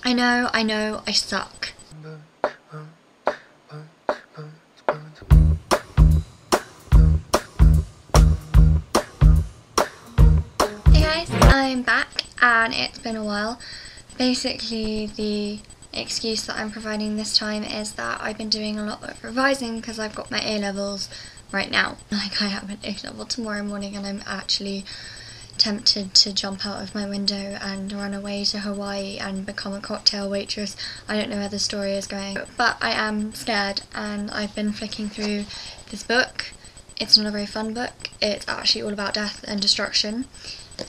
I know, I suck. Hey guys, I'm back and it's been a while. Basically the excuse that I'm providing this time is that I've been doing a lot of revising because I've got my A-levels right now. Like, I have an A-level tomorrow morning and I'm actually tempted to jump out of my window and run away to Hawaii and become a cocktail waitress. I don't know where the story is going, but I am scared and I've been flicking through this book. It's not a very fun book. It's actually all about death and destruction,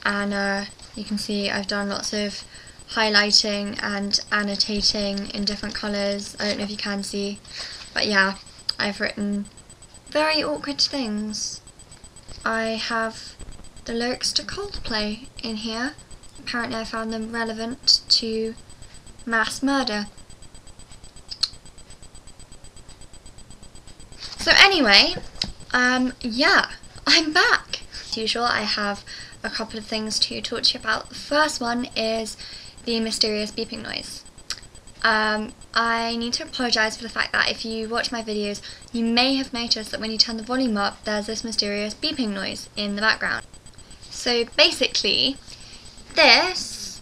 and you can see I've done lots of highlighting and annotating in different colours. I don't know if you can see, but yeah, I've written very awkward things. I have the lyrics to Coldplay in here. Apparently I found them relevant to mass murder. So anyway, yeah, I'm back. As usual, I have a couple of things to talk to you about. The first one is the mysterious beeping noise. I need to apologise for the fact that if you watch my videos, you may have noticed that when you turn the volume up, there's this mysterious beeping noise in the background. So basically, this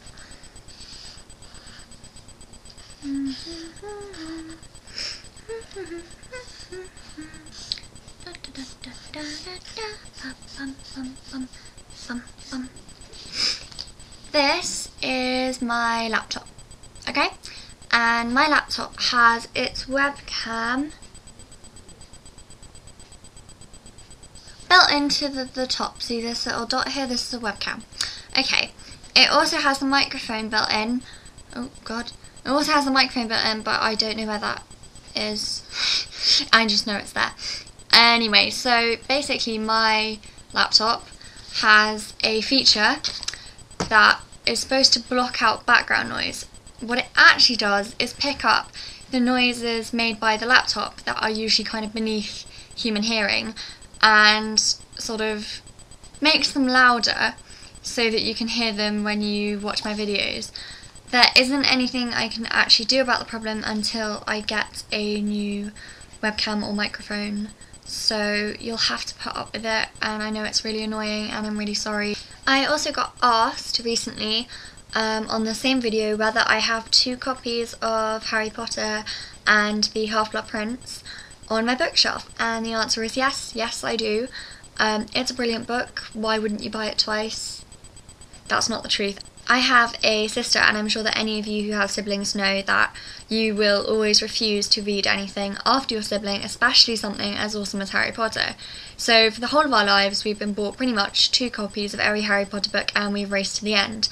this is my laptop, okay? And my laptop has its webcam built into the top. See this little dot here? This is a webcam. Okay. It also has the microphone built in. Oh god. It also has the microphone built in, but I don't know where that is. I just know it's there. Anyway, so basically my laptop has a feature that is supposed to block out background noise. What it actually does is pick up the noises made by the laptop that are usually kind of beneath human hearing, and sort of makes them louder so that you can hear them when you watch my videos. There isn't anything I can actually do about the problem until I get a new webcam or microphone, so you'll have to put up with it, and I know it's really annoying and I'm really sorry. I also got asked recently on the same video whether I have 2 copies of Harry Potter and the Half-Blood Prince on my bookshelf, and the answer is yes. Yes, I do. It's a brilliant book. Why wouldn't you buy it twice? That's not the truth. I have a sister, and I'm sure that any of you who have siblings know that you will always refuse to read anything after your sibling, especially something as awesome as Harry Potter. So for the whole of our lives, we've been bought pretty much 2 copies of every Harry Potter book, and we've raced to the end.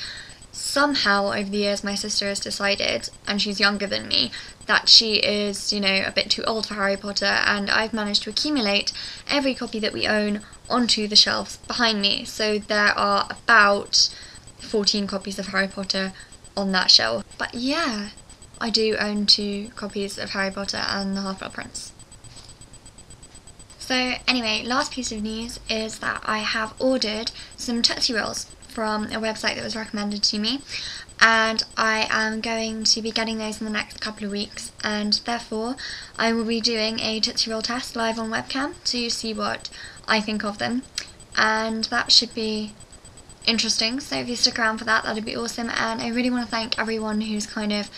Somehow over the years my sister has decided, and she's younger than me, that she is, you know, a bit too old for Harry Potter, and I've managed to accumulate every copy that we own onto the shelves behind me. So there are about 14 copies of Harry Potter on that shelf. But yeah, I do own 2 copies of Harry Potter and the Half-Blood Prince. So anyway, last piece of news is that I have ordered some Tootsie Rolls from a website that was recommended to me, and I am going to be getting those in the next couple of weeks, and therefore I will be doing a Tootsie Roll test live on webcam to see what I think of them, and that should be interesting. So if you stick around for that, that'd be awesome. And I really want to thank everyone who's kind of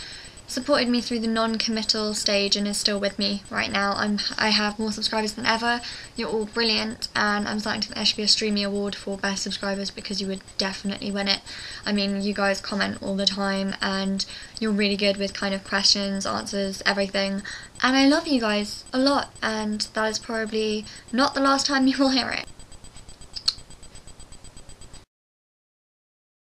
supported me through the non-committal stage and is still with me right now. I have more subscribers than ever. You're all brilliant, and I'm starting to think there should be a Streamy award for best subscribers, because you would definitely win it. I mean, you guys comment all the time and you're really good with kind of questions, answers, everything, and I love you guys a lot, and that is probably not the last time you will hear it.